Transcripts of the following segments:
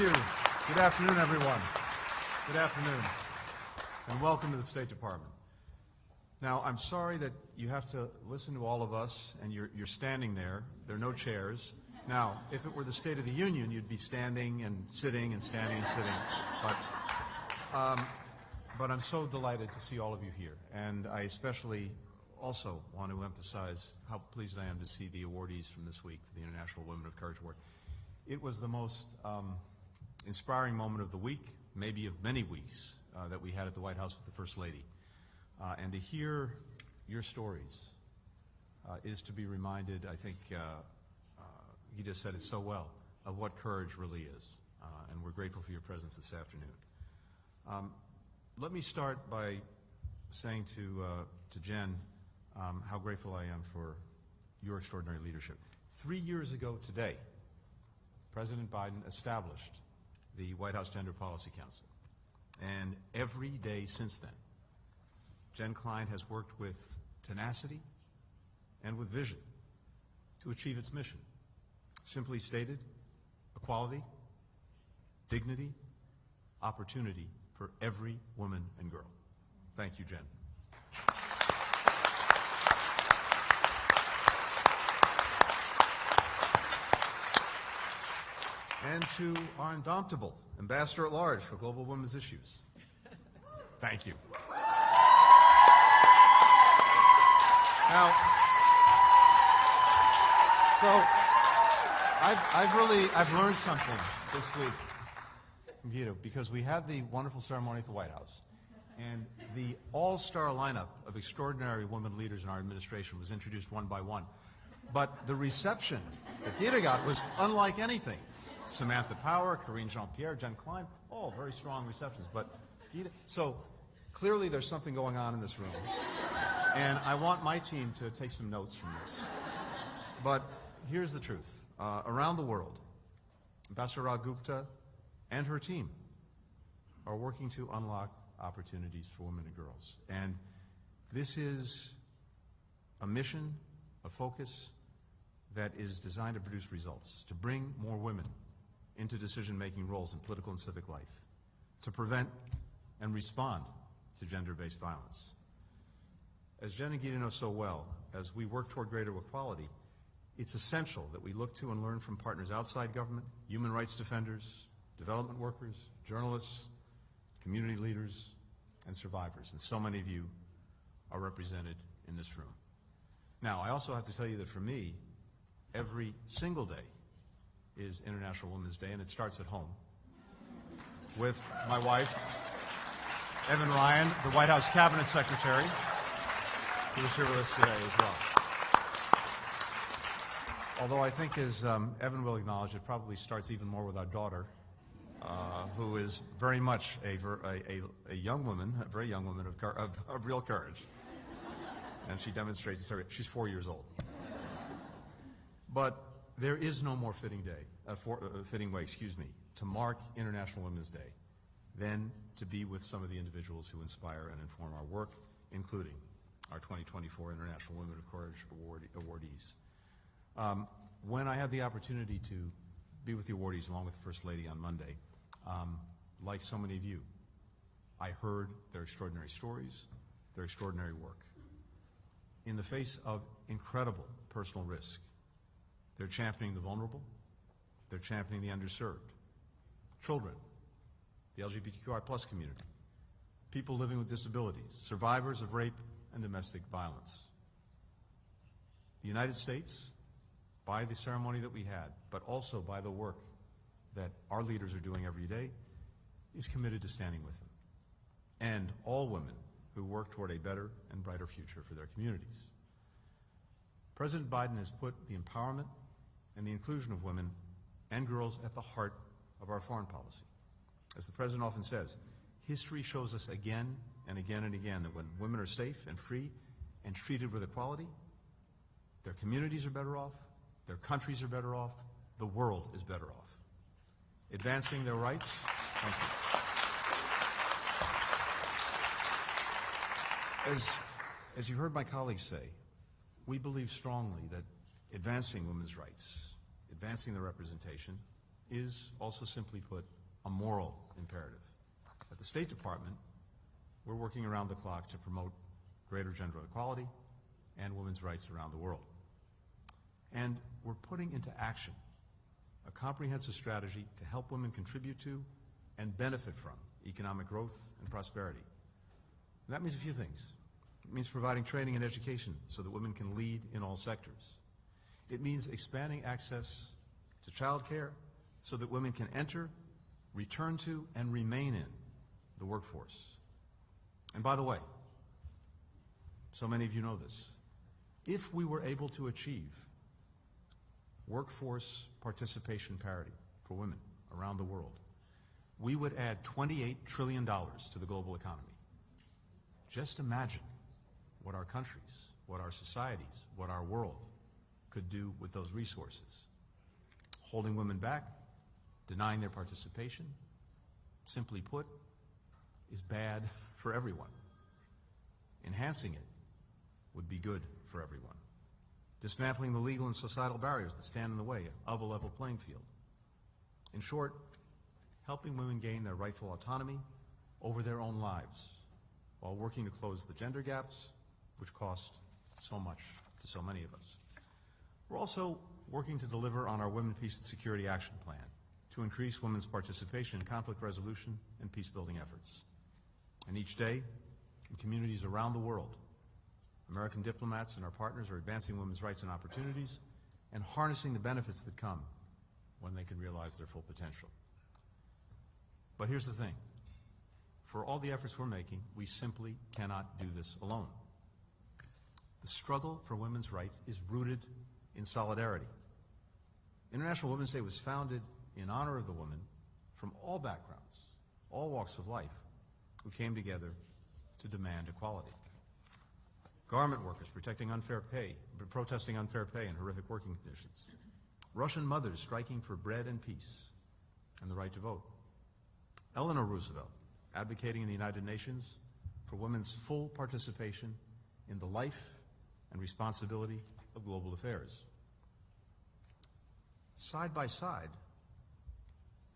you. Good afternoon, everyone. Good afternoon, and welcome to the State Department. Now, I'm sorry that you have to listen to all of us, and you're standing there. There are no chairs. Now, if it were the State of the Union, you'd be standing and sitting and standing and sitting. But I'm so delighted to see all of you here, and I especially also want to emphasize how pleased I am to see the awardees from this week for the International Women of Courage Award. It was the most inspiring moment of the week, maybe of many weeks, that we had at the White House with the First Lady. And to hear your stories is to be reminded, I think, he just said it so well, of what courage really is. And we're grateful for your presence this afternoon. Let me start by saying to Jen how grateful I am for your extraordinary leadership. 3 years ago today, President Biden established the White House Gender Policy Council. And every day since then, Jen Klein has worked with tenacity and with vision to achieve its mission. Simply stated, equality, dignity, opportunity for every woman and girl. Thank you, Jen. And to our indomitable Ambassador at Large for Global Women's Issues. Thank you. Now, so I've learned something this week, Vito, because we had the wonderful ceremony at the White House, and the all-star lineup of extraordinary women leaders in our administration was introduced one by one. But the reception that Gita got was unlike anything. Samantha Power, Karine Jean-Pierre, Jen Klein, all very strong receptions. But Gita, so clearly there's something going on in this room. And I want my team to take some notes from this. But here's the truth. Around the world, Ambassador Raghu Gupta and her team are working to unlock opportunities for women and girls. And this is a mission, a focus that is designed to produce results, to bring more women into decision-making roles in political and civic life, to prevent and respond to gender-based violence. As Jen and Gita know so well, as we work toward greater equality, it's essential that we look to and learn from partners outside government, human rights defenders, development workers, journalists, community leaders, and survivors. And so many of you are represented in this room. Now, I also have to tell you that for me, every single day is International Women's Day, and it starts at home with my wife, Evan Ryan, the White House Cabinet Secretary, who is here with us today as well. Although I think, as Evan will acknowledge, it probably starts even more with our daughter, who is very much a young woman, a very young woman of real courage. And she demonstrates it. She's 4 years old. But there is no more fitting way, to mark International Women's Day than to be with some of the individuals who inspire and inform our work, including our 2024 International Women of Courage awardees. When I had the opportunity to be with the awardees along with the First Lady on Monday, like so many of you, I heard their extraordinary stories, their extraordinary work. In the face of incredible personal risk, they're championing the vulnerable, they're championing the underserved, children, the LGBTQI+ community, people living with disabilities, survivors of rape and domestic violence. The United States, by the ceremony that we had, but also by the work that our leaders are doing every day, is committed to standing with them and all women who work toward a better and brighter future for their communities. President Biden has put the empowerment and the inclusion of women and girls at the heart of our foreign policy. As the President often says, history shows us again and again and again that when women are safe and free and treated with equality, their communities are better off, their countries are better off, the world is better off. Advancing their rights. Thank you. As you heard my colleagues say, we believe strongly that advancing women's rights, advancing their representation, is also, simply put, a moral imperative. At the State Department, we're working around the clock to promote greater gender equality and women's rights around the world. And we're putting into action a comprehensive strategy to help women contribute to and benefit from economic growth and prosperity. And that means a few things. It means providing training and education so that women can lead in all sectors. It means expanding access to childcare so that women can enter, return to, and remain in the workforce. And by the way, so many of you know this, if we were able to achieve workforce participation parity for women around the world, we would add $28 trillion to the global economy. Just imagine what our countries, what our societies, what our world could do with those resources. Holding women back, denying their participation, simply put, is bad for everyone. Enhancing it would be good for everyone. Dismantling the legal and societal barriers that stand in the way of a level playing field. In short, helping women gain their rightful autonomy over their own lives while working to close the gender gaps which cost so much to so many of us. We're also working to deliver on our Women, Peace, and Security Action Plan to increase women's participation in conflict resolution and peace-building efforts. And each day, in communities around the world, American diplomats and our partners are advancing women's rights and opportunities and harnessing the benefits that come when they can realize their full potential. But here's the thing. For all the efforts we're making, we simply cannot do this alone. The struggle for women's rights is rooted in solidarity. International Women's Day was founded in honor of the women from all backgrounds, all walks of life, who came together to demand equality. Garment workers protesting unfair pay and horrific working conditions. Russian mothers striking for bread and peace and the right to vote. Eleanor Roosevelt advocating in the United Nations for women's full participation in the life and responsibility of global affairs. Side by side,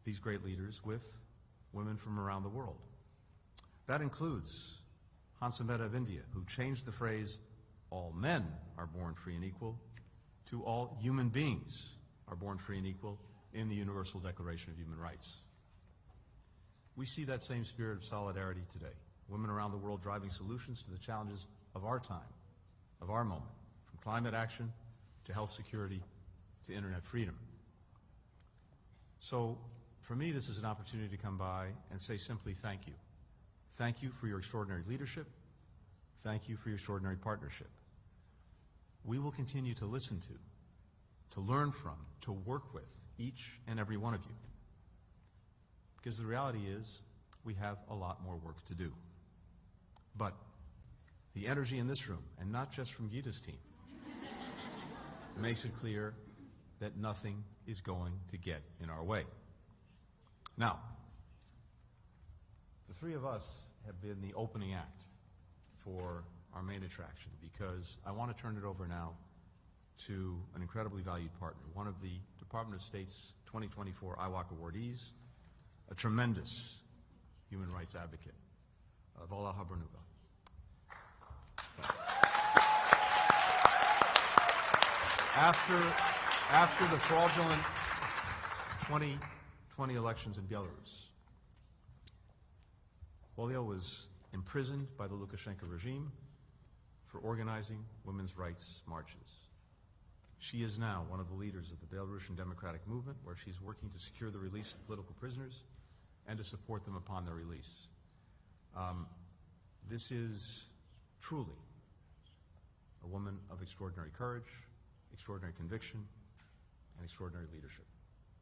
these great leaders with women from around the world. That includes Hansa Mehta of India, who changed the phrase, "all men are born free and equal," to "all human beings are born free and equal" in the Universal Declaration of Human Rights. We see that same spirit of solidarity today. Women around the world driving solutions to the challenges of our time, of our moment, from climate action to health security to internet freedom. So, for me, this is an opportunity to come by and say simply thank you. Thank you for your extraordinary leadership. Thank you for your extraordinary partnership. We will continue to listen to learn from, to work with each and every one of you. Because the reality is, we have a lot more work to do. But the energy in this room, and not just from Gita's team, makes it clear that nothing is going to get in our way. Now, the three of us have been the opening act for our main attraction, because I want to turn it over now to an incredibly valued partner, one of the Department of State's 2024 IWOC awardees, a tremendous human rights advocate, Vala Habernuga. After the fraudulent 2020 elections in Belarus, Olia was imprisoned by the Lukashenko regime for organizing women's rights marches. She is now one of the leaders of the Belarusian Democratic Movement, where she's working to secure the release of political prisoners and to support them upon their release. This is truly a woman of extraordinary courage, extraordinary conviction, and extraordinary leadership.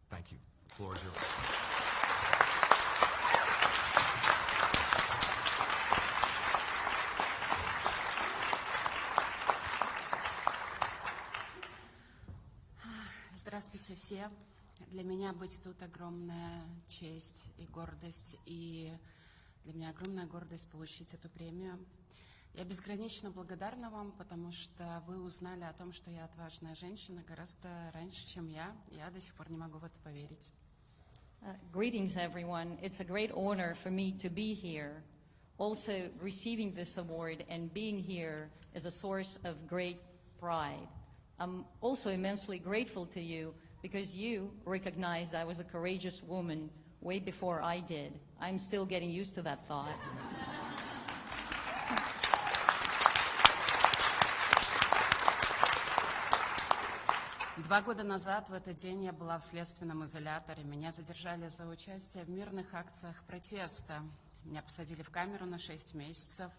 Thank you. The floor is yours. Здравствуйте все. Для меня быть тут огромная честь и гордость, и для меня огромная гордость получить эту премию. Я безгранично благодарна вам, потому что вы узнали о том, что я отважная женщина гораздо раньше, чем я. Я до сих пор не могу в это поверить. Greetings, everyone. It's a great honor for me to be here. Also, receiving this award and being here is a source of great pride. I'm also immensely grateful to you because you recognized I was a courageous woman way before I did. I'm still getting used to that thought. Два года назад в этот день я была в следственном изоляторе. Меня задержали за участие в мирных акциях протеста. Меня посадили в камеру на 6 месяцев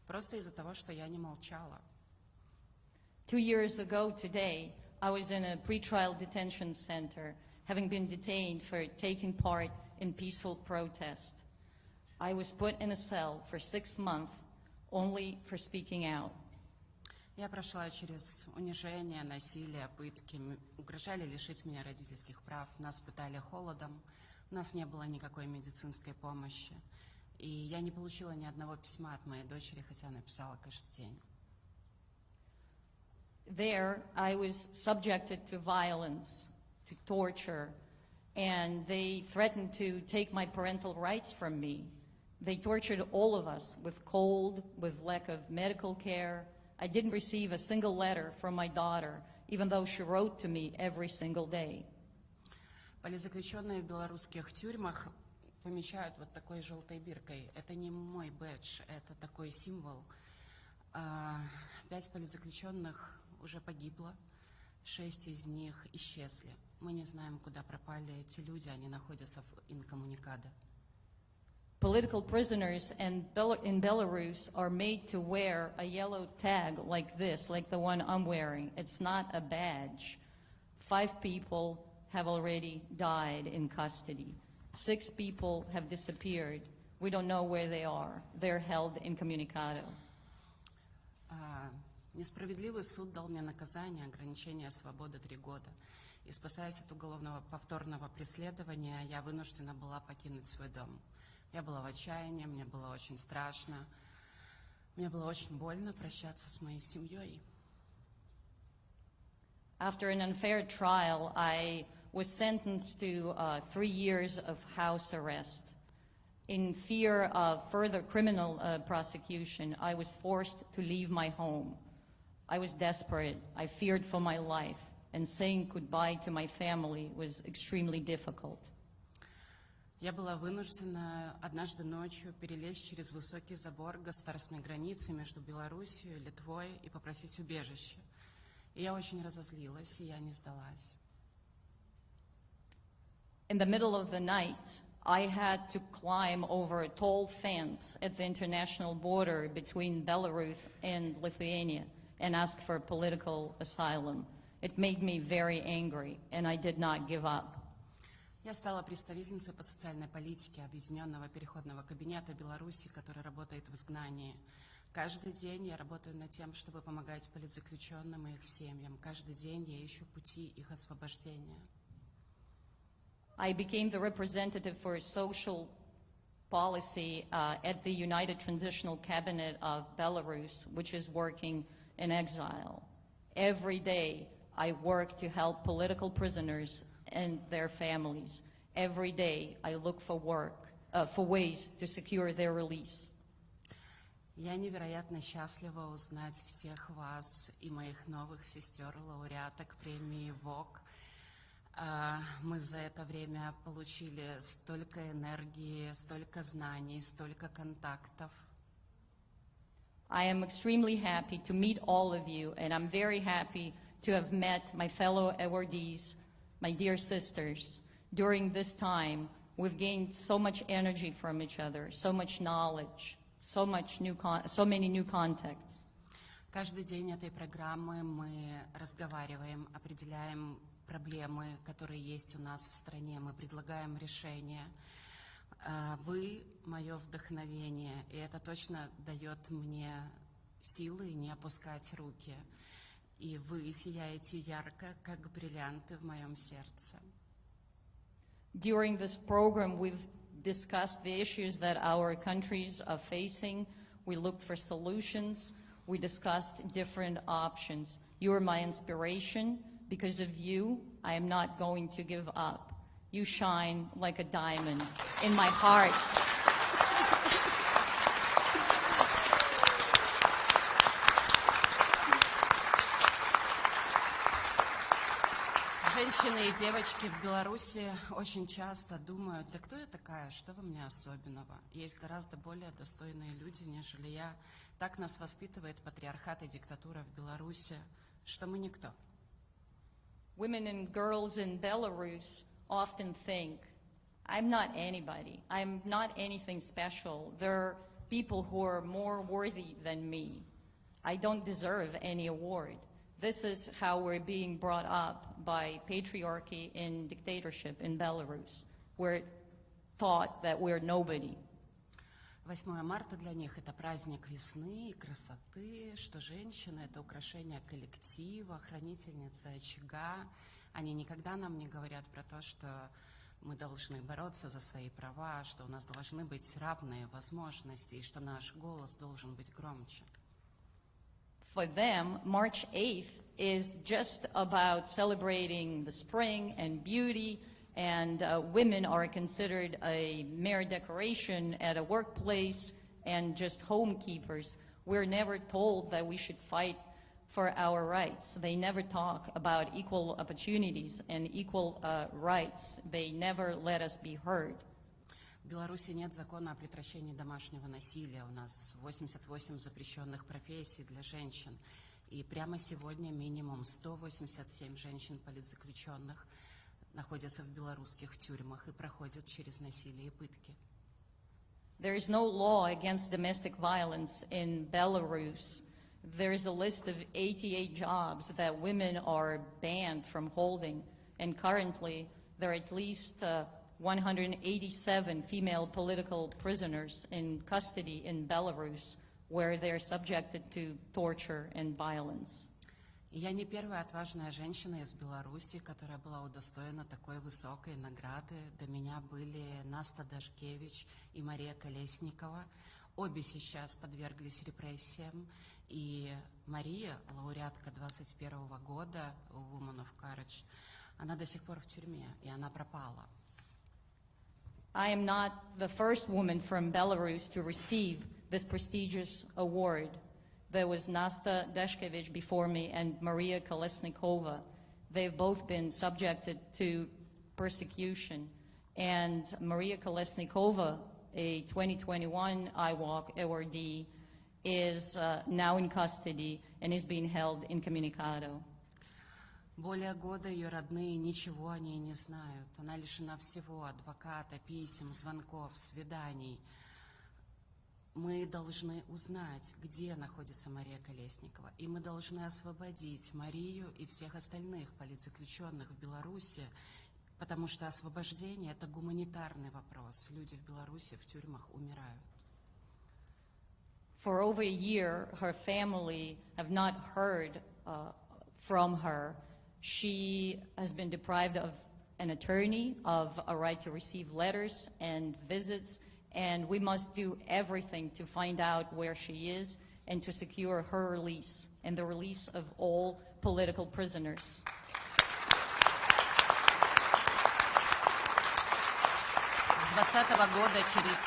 просто из-за того, что я не молчала. 2 years ago today, I was in a pretrial detention center, having been detained for taking part in peaceful protest. I was put in a cell for 6 months only for speaking out. Я прошла через унижение, насилие, пытки. Угрожали лишить меня родительских прав. Нас пытали холодом. У нас не было никакой медицинской помощи. И я не получила ни одного письма от моей дочери, хотя написала каждый день. There, I was subjected to violence, to torture, and they threatened to take my parental rights from me. They tortured all of us with cold, with lack of medical care. I didn't receive a single letter from my daughter, even though she wrote to me every single day. Политзаключенные в белорусских тюрьмах помечают вот такой желтой биркой. Это не мой бэдж, это такой символ. 5 политзаключенных уже погибло, 6 из них исчезли. Мы не знаем, куда пропали эти люди, они находятся в инкоммуникадо. Political prisoners in Belarus are made to wear a yellow tag like this, like the one I'm wearing. It's not a badge. 5 people have already died in custody. 6 people have disappeared. We don't know where they are. They're held incommunicado. Несправедливый суд дал мне наказание, ограничение свободы 3 года. И спасаясь от уголовного повторного преследования, я вынуждена была покинуть свой дом. Я была в отчаянии, мне было очень страшно. Мне было очень больно прощаться с моей семьей. After an unfair trial, I was sentenced to 3 years of house arrest. In fear of further criminal prosecution, I was forced to leave my home. I was desperate. I feared for my life, and saying goodbye to my family was extremely difficult. Я была вынуждена однажды ночью перелезть через высокий забор государственной границы между Белоруссией и Литвой и попросить убежище. И я очень разозлилась, и я не сдалась. In the middle of the night, I had to climb over a tall fence at the international border between Belarus and Lithuania and ask for political asylum. It made me very angry, and I did not give up. Я стала представительницей по социальной политике Объединенного переходного кабинета Беларуси, который работает в изгнании. Каждый день я работаю над тем, чтобы помогать политзаключенным и их семьям. Каждый день я ищу пути их освобождения. I became the representative for social policy at the United Transitional Cabinet of Belarus, which is working in exile. Every day, I work to help political prisoners and their families. Every day, I look for ways to secure their release. Я невероятно счастлива узнать всех вас и моих новых сестер-лауреаток премии ВОК. Мы за это время получили столько энергии, столько знаний, столько контактов. I am extremely happy to meet all of you, and I'm very happy to have met my fellow awardees, my dear sisters. During this time, we've gained so much energy from each other, so much knowledge, so many new contacts. Каждый день этой программы мы разговариваем, определяем проблемы, которые есть у нас в стране, мы предлагаем решения. Вы – мое вдохновение, и это точно дает мне силы не опускать руки. И вы сияете ярко, как бриллианты в моем сердце. During this program, we've discussed the issues that our countries are facing. We looked for solutions. We discussed different options. You are my inspiration. Because of you, I am not going to give up. You shine like a diamond in my heart. Женщины и девочки в Беларуси очень часто думают, да кто я такая, что во мне особенного? Есть гораздо более достойные люди, нежели я. Так нас воспитывает патриархат и диктатура в Беларуси, что мы никто. Women and girls in Belarus often think, I'm not anybody. I'm not anything special. There are people who are more worthy than me. I don't deserve any award. This is how we're being brought up by patriarchy and dictatorship in Belarus. We're taught that we're nobody. 8 марта для них это праздник весны и красоты, что женщина это украшение коллектива, хранительница очага. Они никогда нам не говорят про то, что мы должны бороться за свои права, что у нас должны быть равные возможности и что наш голос должен быть громче. For them, March 8th is just about celebrating the spring and beauty, and women are considered a mere decoration at a workplace and just homekeepers. We're never told that we should fight for our rights. They never talk about equal opportunities and equal rights. They never let us be heard. В Беларуси нет закона о прекращении домашнего насилия. У нас 88 запрещенных профессий для женщин. И прямо сегодня минимум 187 женщин-политзаключенных находятся в белорусских тюрьмах и проходят через насилие и пытки. There is no law against domestic violence in Belarus. There is a list of 88 jobs that women are banned from holding. And currently, there are at least 187 female political prisoners in custody in Belarus, where they're subjected to torture and violence. И я не первая отважная женщина из Беларуси, которая была удостоена такой высокой награды. До меня были Наста Дашкевич и Мария Колесникова. Обе сейчас подверглись репрессиям. И Мария, лауреатка 21 года, Woman of Courage, она до сих пор в тюрьме, и она пропала. I am not the first woman from Belarus to receive this prestigious award. There was Nasta Dashkevich before me and Maria Kolesnikova. They've both been subjected to persecution. And Maria Kolesnikova, a 2021 IWOC awardee, is now in custody and is being held incommunicado. Более года ее родные ничего о ней не знают. Она лишена всего: адвоката, писем, звонков, свиданий. Мы должны узнать, где находится Мария Колесникова, и мы должны освободить Марию и всех остальных политзаключенных в Беларуси, потому что освобождение – это гуманитарный вопрос. Люди в Беларуси в тюрьмах умирают. For over a year, her family have not heard from her. She has been deprived of an attorney, of a right to receive letters and visits, and we must do everything to find out where she is and to secure her release and the release of all political prisoners. С 2020 года через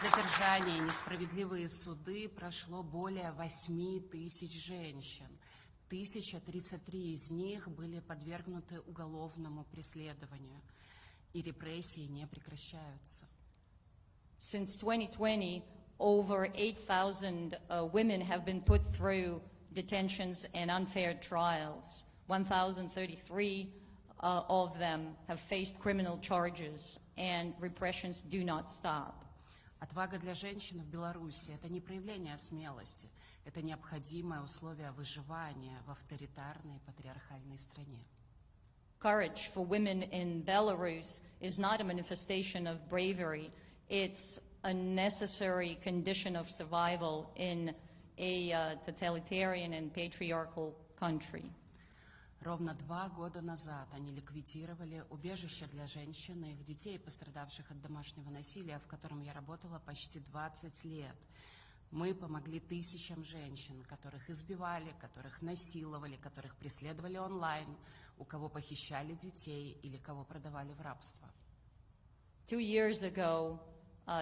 задержание и несправедливые суды прошло более 8 тысяч женщин. 1033 из них были подвергнуты уголовному преследованию, и репрессии не прекращаются. Since 2020, over 8,000 women have been put through detentions and unfair trials. 1,033 of them have faced criminal charges, and repressions do not stop. Отвага для женщин в Беларуси – это не проявление смелости, это необходимое условие выживания в авторитарной патриархальной стране. Courage for women in Belarus is not a manifestation of bravery. It's a necessary condition of survival in a totalitarian and patriarchal country. Ровно 2 года назад они ликвидировали убежище для женщин и их детей, пострадавших от домашнего насилия, в котором я работала почти 20 лет. Мы помогли тысячам женщин, которых избивали, которых насиловали, которых преследовали онлайн, у кого похищали детей или кого продавали в рабство. 2 years ago,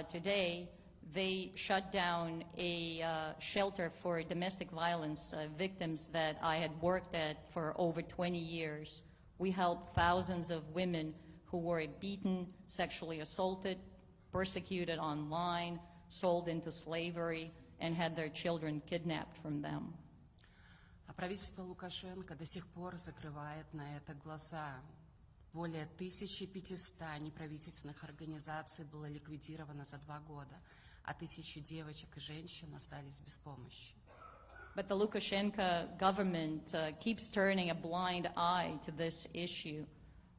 today, they shut down a shelter for domestic violence victims that I had worked at for over 20 years. We helped thousands of women who were beaten, sexually assaulted, persecuted online, sold into slavery, and had their children kidnapped from them. А правительство Лукашенко до сих пор закрывает на это глаза. Более 1500 неправительственных организаций было ликвидировано за 2 года, а тысячи девочек и женщин остались без помощи. But the Lukashenko government keeps turning a blind eye to this issue.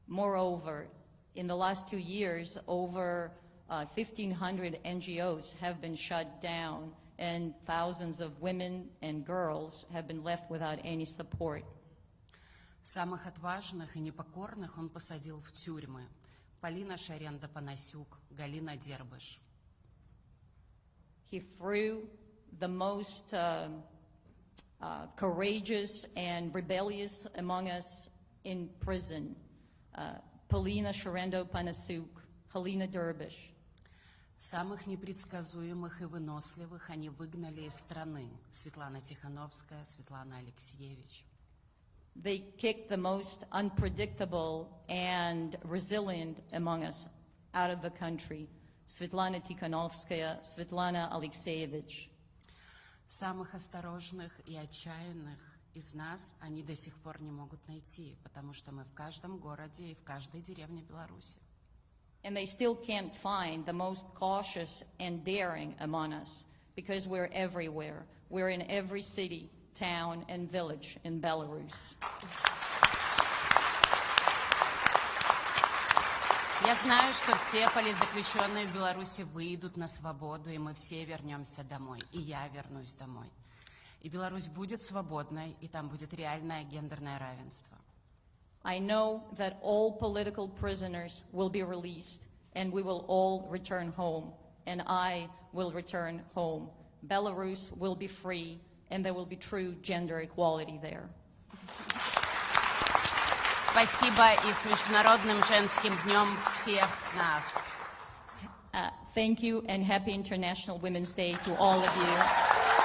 Moreover, in the last 2 years, over 1,500 NGOs have been shut down, and thousands of women and girls have been left without any support. Самых отважных и непокорных он посадил в тюрьмы. Полина Шаренда-Панасюк, Галина Дербыш. He threw the most courageous and rebellious among us in prison. Polina Sharendo-Panasuk, Halina Dervish. Самых непредсказуемых и выносливых они выгнали из страны. Светлана Тихановская, Светлана Алексеевич. They kicked the most unpredictable and resilient among us out of the country. Svetlana Tikhanovskaya, Svetlana Alexeyevich. Самых осторожных и отчаянных из нас они до сих пор не могут найти, потому что мы в каждом городе и в каждой деревне Беларуси. And they still can't find the most cautious and daring among us because we're everywhere. We're in every city, town, and village in Belarus. Я знаю, что все политзаключенные в Беларуси выйдут на свободу, и мы все вернемся домой. И я вернусь домой. И Беларусь будет свободной, и там будет реальное гендерное равенство. I know that all political prisoners will be released, and we will all return home, and I will return home. Belarus will be free, and there will be true gender equality there. Спасибо и с Международным женским днем всех нас. Thank you, and happy International Women's Day to all of you.